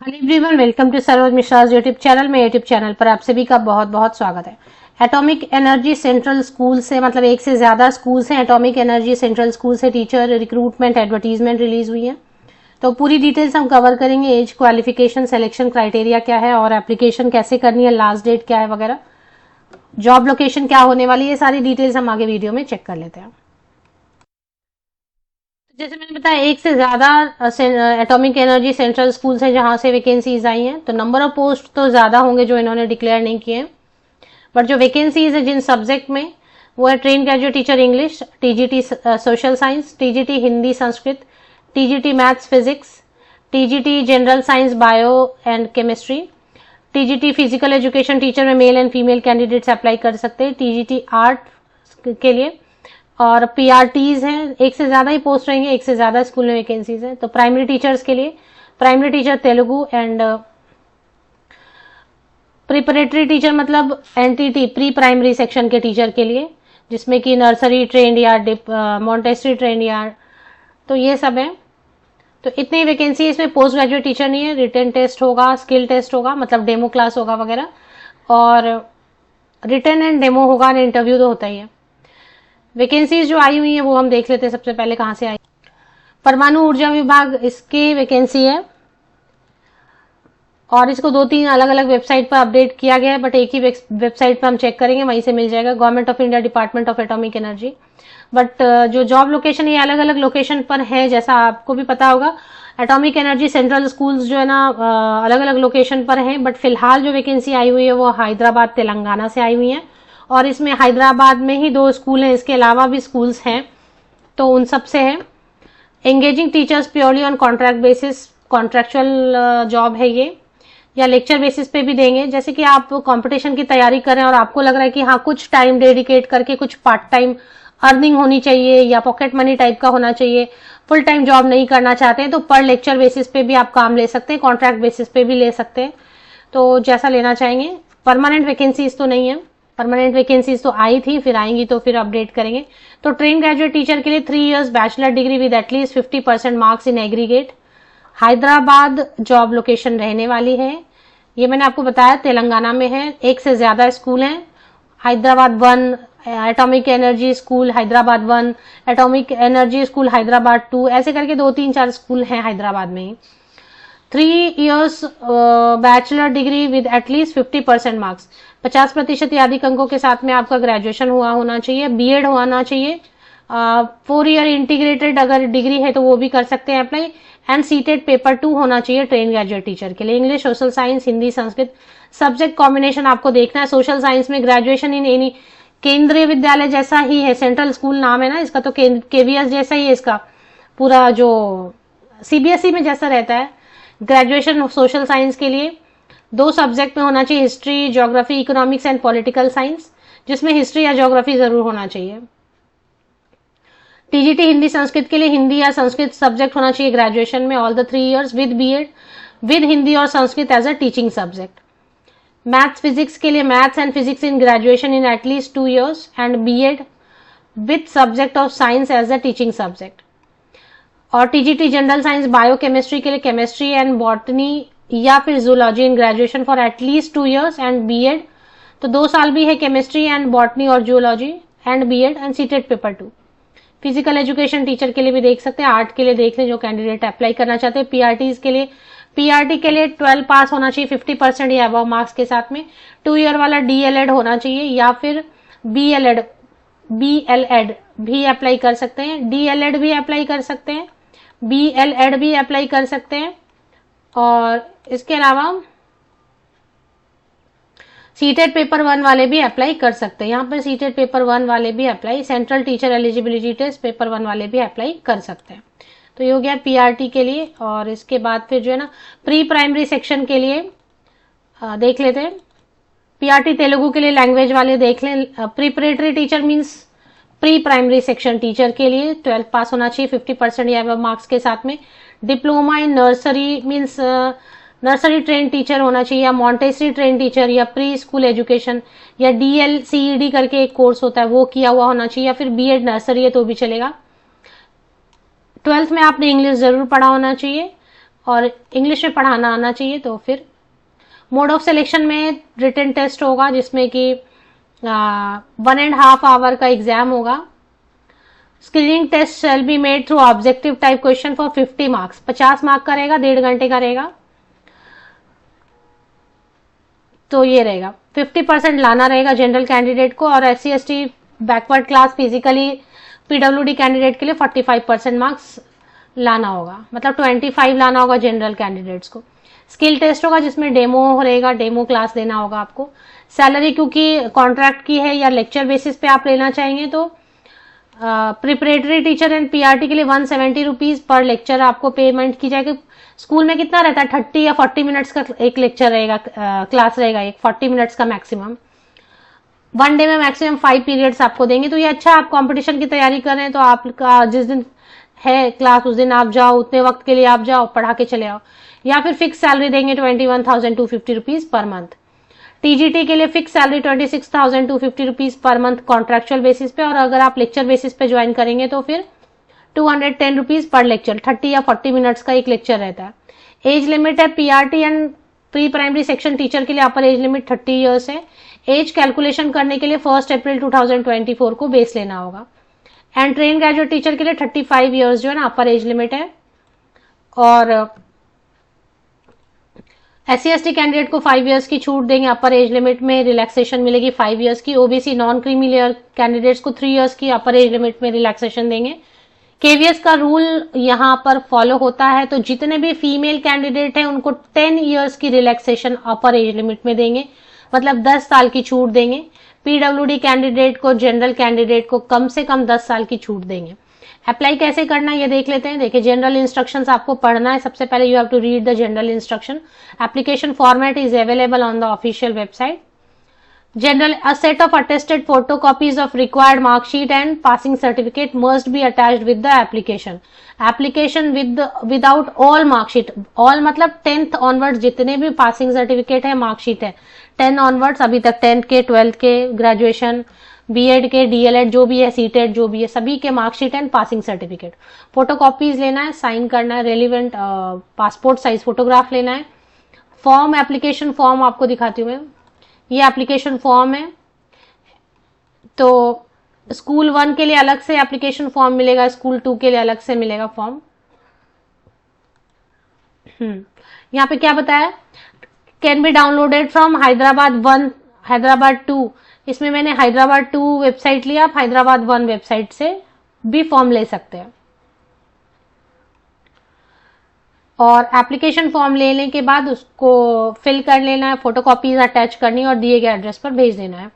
Hello everyone, welcome to Saroj Mishra's YouTube channel में। YouTube channel पर आप सभी का बहुत बहुत स्वागत है। एटॉमिक एनर्जी सेंट्रल स्कूल से मतलब एक से ज्यादा स्कूल्स हैं। एटॉमिक एनर्जी सेंट्रल स्कूल से टीचर रिक्रूटमेंट एडवर्टीजमेंट रिलीज हुई है, तो पूरी डिटेल्स हम कवर करेंगे। एज, क्वालिफिकेशन, सिलेक्शन क्राइटेरिया क्या है और एप्लीकेशन कैसे करनी है, लास्ट डेट क्या है वगैरह, जॉब लोकेशन क्या होने वाली है, सारी डिटेल्स हम आगे वीडियो में चेक कर लेते हैं। जैसे मैंने बताया, एक से ज्यादा एटॉमिक एनर्जी सेंट्रल स्कूल्स हैं जहां से वैकेंसीज आई हैं, तो नंबर ऑफ पोस्ट तो ज्यादा होंगे जो इन्होंने डिक्लेयर नहीं किए हैं, बट जो वैकेंसीज है जिन सब्जेक्ट में, वो है train graduate teacher English, TGT social science, TGT Hindi Sanskrit, TGT maths physics, TGT general science bio and chemistry, TGT physical education teacher में male and female candidates apply कर सकते हैं, टीजीटी आर्ट के लिए, और पीआरटीज हैं। एक से ज्यादा ही पोस्ट रहेंगे, एक से ज्यादा स्कूल में वैकेंसीज हैं। तो प्राइमरी टीचर्स के लिए primary teacher Telugu and preparatory teacher मतलब एनटीटी प्री प्राइमरी सेक्शन के टीचर के लिए, जिसमें कि नर्सरी ट्रेंड या मॉन्टेसरी ट्रेंड या, तो ये सब है। तो इतनी वैकेंसी इसमें पोस्ट ग्रेजुएट टीचर नहीं है। रिटन टेस्ट होगा, स्किल टेस्ट होगा, मतलब डेमो क्लास होगा वगैरह, और रिटन एंड डेमो होगा, इंटरव्यू तो होता ही है। वैकेंसीज जो आई हुई है वो हम देख लेते हैं। सबसे पहले कहां से आई, परमाणु ऊर्जा विभाग, इसकी वैकेंसी है और इसको 2-3 अलग अलग वेबसाइट पर अपडेट किया गया है, बट एक ही वेबसाइट पर हम चेक करेंगे, वहीं से मिल जाएगा, government of India department of atomic energy. But जो जॉब लोकेशन ये अलग अलग लोकेशन पर है, जैसा आपको भी पता होगा। एटॉमिक एनर्जी सेंट्रल स्कूल्स जो है ना अलग अलग लोकेशन पर हैं, बट फिलहाल जो वैकेंसी आई हुई है वो हैदराबाद तेलंगाना से आई हुई है, और इसमें हैदराबाद में ही 2 स्कूल हैं, इसके अलावा भी स्कूल्स हैं, तो उन सब से है। Engaging teachers purely on contract basis, contractual job है ये, या लेक्चर बेसिस पे भी देंगे। जैसे कि आप कंपटीशन की तैयारी कर रहे हैं और आपको लग रहा है कि हाँ कुछ टाइम डेडिकेट करके कुछ पार्ट टाइम अर्निंग होनी चाहिए या पॉकेट मनी टाइप का होना चाहिए, फुल टाइम जॉब नहीं करना चाहते हैं, तो पर लेक्चर बेसिस पे भी आप काम ले सकते हैं, कॉन्ट्रैक्ट बेसिस पे भी ले सकते हैं, तो जैसा लेना चाहेंगे। परमानेंट वैकेंसीज तो नहीं है, परमानेंट वैकेंसीज तो आई थी, फिर आएंगी तो फिर अपडेट करेंगे। तो ट्रेन ग्रेजुएट टीचर के लिए 3 years bachelor degree with at least 50% marks in aggregate. Hyderabad job location रहने वाली है, ये मैंने आपको बताया तेलंगाना में है। एक से ज्यादा स्कूल हैं, Hyderabad 1 atomic energy school Hyderabad 1, atomic energy school Hyderabad 2, ऐसे करके 2-3-4 स्कूल हैं हैदराबाद में ही। 3 years bachelor degree with at least 50% marks, 50% या अधिक अंकों के साथ में आपका ग्रेजुएशन हुआ होना चाहिए, बीएड होना चाहिए। 4 ईयर इंटीग्रेटेड अगर डिग्री है तो वो भी कर सकते हैं अप्लाई, एंड सीटेड पेपर 2 होना चाहिए ट्रेन ग्रेजुएट टीचर के लिए। English, social science, Hindi, Sanskrit subject combination आपको देखना है। सोशल साइंस में ग्रेजुएशन इन एनी, केंद्रीय विद्यालय जैसा ही है, सेंट्रल स्कूल नाम है ना इसका, तो केवीएस जैसा ही है इसका पूरा, जो सीबीएसई में जैसा रहता है। ग्रेजुएशन सोशल साइंस के लिए 2 सब्जेक्ट में होना चाहिए, history, geography, economics and political science, जिसमें हिस्ट्री या ज्योग्राफी जरूर होना चाहिए। टीजीटी हिंदी संस्कृत के लिए हिंदी या संस्कृत सब्जेक्ट होना चाहिए ग्रेजुएशन में, all the 3 years with BEd with Hindi और Sanskrit as a teaching subject. Maths physics के लिए maths and physics in graduation in at least 2 years and BEd with subject of science as a teaching subject. और TGT general science bio chemistry के लिए chemistry and botany या फिर zoology in graduation for at least 2 years and BEd, तो 2 साल भी है chemistry and botany और zoology and B Ed and CTET paper 2। Physical education teacher के लिए भी देख सकते हैं, आर्ट के लिए देख लें जो कैंडिडेट अप्लाई करना चाहते हैं। पीआरटी के लिए 12 पास होना चाहिए 50% या अबव मार्क्स के साथ में। 2 ईयर वाला डीएलएड होना चाहिए, या फिर बीएलएड भी अप्लाई कर सकते हैं, डीएलएड भी अप्लाई कर सकते हैं, बीएलएड भी अप्लाई कर सकते हैं। और इसके अलावा सीटेड पेपर 1 वाले भी अप्लाई कर सकते हैं। यहाँ पर सीटेड पेपर 1 वाले भी apply, central teacher eligibility test paper 1 वाले भी अप्लाई कर सकते हैं। तो ये हो गया पीआरटी के लिए। और इसके बाद फिर जो है ना प्री प्राइमरी सेक्शन के लिए देख लेते हैं। पीआरटी तेलुगु के लिए लैंग्वेज वाले देख लें। Preparatory teacher means pre primary section teacher के लिए 12 पास होना चाहिए 50% या अबव मार्क्स के साथ में। Diploma in nursery means nursery train teacher होना चाहिए, या मॉन्टेसरी ट्रेन टीचर, या प्री स्कूल एजुकेशन, या डीएलसीईडी करके एक कोर्स होता है वो किया हुआ होना चाहिए, या फिर बीएड नर्सरी है तो भी चलेगा। 12th में आपने इंग्लिश जरूर पढ़ा होना चाहिए, और इंग्लिश में पढ़ाना आना चाहिए। तो फिर मोड ऑफ सिलेक्शन में रिटन टेस्ट होगा, जिसमें कि 1.5 आवर का एग्जाम होगा। Screening test shall be made through objective type question for 50 marks, 50 mark का रहेगा, 1.5 घंटे का रहेगा। तो ये रहेगा 50% लाना रहेगा जनरल कैंडिडेट को, और SC ST backward class physically PWD candidate के लिए 45% मार्क्स लाना होगा, मतलब 25 लाना होगा जनरल कैंडिडेट्स को। स्किल टेस्ट होगा जिसमें डेमो रहेगा, डेमो क्लास देना होगा आपको। सैलरी क्योंकि कॉन्ट्रैक्ट की है या लेक्चर बेसिस पे आप लेना चाहेंगे तो प्रिपरेटरी टीचर एंड PRT के लिए 170 रुपीज पर लेक्चर आपको पेमेंट की जाएगी। स्कूल में कितना रहता है, 30 या 40 मिनट्स का एक लेक्चर रहेगा, क्लास रहेगा एक 40 मिनट्स का मैक्सिमम। वन डे में मैक्सिमम 5 पीरियड्स आपको देंगे। तो ये अच्छा, आप कंपटीशन की तैयारी कर रहे हैं तो आपका जिस दिन है क्लास उस दिन आप जाओ, उतने वक्त के लिए आप जाओ, पढ़ा के चले आओ। या फिर फिक्स सैलरी देंगे 21,250 रुपीज पर मंथ। TGT के लिए fix salary 26,250 rupees per month contractual basis पे, और अगर आप लेक्चर बेसिस पे ज्वाइन करेंगे तो फिर 210 रुपीज पर लेक्चर, 30 या 40 मिनट्स का एक लेक्चर रहता है। एज लिमिट है PRT and pre primary section teacher के लिए अपर एज लिमिट 30 ईयर्स है। एज कैलकुलेशन करने के लिए 1 अप्रैल 2024 को बेस लेना होगा। एंड ट्रेन ग्रेजुएट टीचर के लिए 35 ईयर्स जो है ना अपर एज लिमिट है। और SC ST कैंडिडेट को 5 इयर्स की छूट देंगे, अपर एज लिमिट में रिलैक्सेशन मिलेगी 5 इयर्स की। OBC non creamy layer candidates को 3 इयर्स की अपर एज लिमिट में रिलैक्सेशन देंगे। KVS का रूल यहाँ पर फॉलो होता है, तो जितने भी फीमेल कैंडिडेट हैं उनको 10 इयर्स की रिलैक्सेशन अपर एज लिमिट में देंगे, मतलब 10 साल की छूट देंगे। PWD कैंडिडेट को, जनरल कैंडिडेट को कम से कम 10 साल की छूट देंगे। अप्लाई कैसे करना है ये देख लेते हैं। देखिए, जनरल इंस्ट्रक्शंस आपको पढ़ना है। सबसे पहले you have to read the general instruction. Application format is available on the official website. General, a set of attested photocopies of required mark sheet and passing certificate must be attached with the application. Application without all mark sheet. All मतलब 10th onwards जितने भी passing certificate है, mark sheet है, 10 onwards अभी तक 10th के, 12th के, graduation, B.Ed के, DLED जो भी है, C.TET जो भी है, सभी के mark sheet and passing certificate photocopies लेना है, साइन करना है, रेलिवेंट पासपोर्ट साइज फोटोग्राफ लेना है। फॉर्म, एप्लीकेशन फॉर्म आपको दिखाती हूँ मैं। ये एप्लीकेशन फॉर्म है। तो स्कूल 1 के लिए अलग से एप्लीकेशन फॉर्म मिलेगा, स्कूल 2 के लिए अलग से मिलेगा फॉर्म। यहाँ पे क्या बताया, can be downloaded from Hyderabad 1, Hyderabad 2। इसमें मैंने हैदराबाद 2 वेबसाइट लिया, आप हैदराबाद 1 वेबसाइट से भी फॉर्म ले सकते हैं। और एप्लीकेशन फॉर्म लेने के बाद उसको फिल कर लेना है, फोटोकॉपीज अटैच करनी है और दिए गए एड्रेस पर भेज देना है।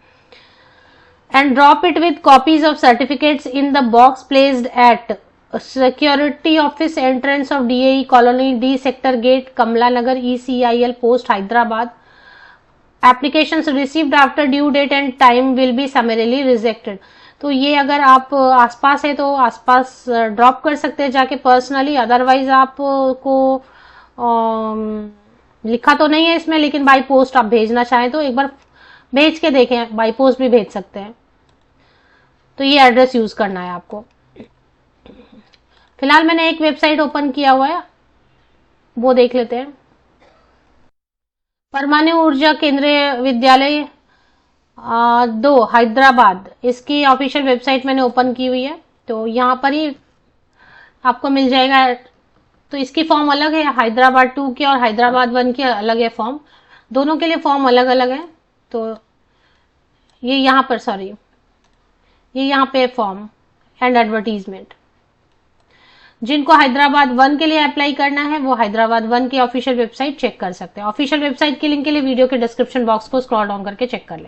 And drop it with copies of certificates in the box placed at security office entrance of DAE colony D sector gate, Kamla Nagar, ECIL post, Hyderabad. Applications received after due date and time will be summarily rejected. तो ये अगर आप आसपास है तो आसपास drop कर सकते हैं जाके पर्सनली, अदरवाइज आपको लिखा तो नहीं है इसमें, लेकिन बाय पोस्ट आप भेजना चाहें तो एक बार भेज के देखें, बाय पोस्ट भी भेज सकते हैं। तो ये एड्रेस यूज करना है आपको। फिलहाल मैंने एक वेबसाइट ओपन किया हुआ है, वो देख लेते हैं। परमाणु ऊर्जा केंद्रीय विद्यालय 2 हैदराबाद, इसकी ऑफिशियल वेबसाइट मैंने ओपन की हुई है, तो यहाँ पर ही आपको मिल जाएगा। तो इसकी फॉर्म अलग है, हैदराबाद 2 की और हैदराबाद 1 की अलग है फॉर्म, दोनों के लिए फॉर्म अलग अलग है। तो ये यहाँ पर, सॉरी, ये यहाँ पे फॉर्म एंड एडवर्टीजमेंट। जिनको हैदराबाद 1 के लिए अप्लाई करना है वो हैदराबाद 1 की ऑफिशियल वेबसाइट चेक कर सकते हैं। ऑफिशियल वेबसाइट के लिंक के लिए वीडियो के डिस्क्रिप्शन बॉक्स को स्क्रॉल डाउन करके चेक कर लें।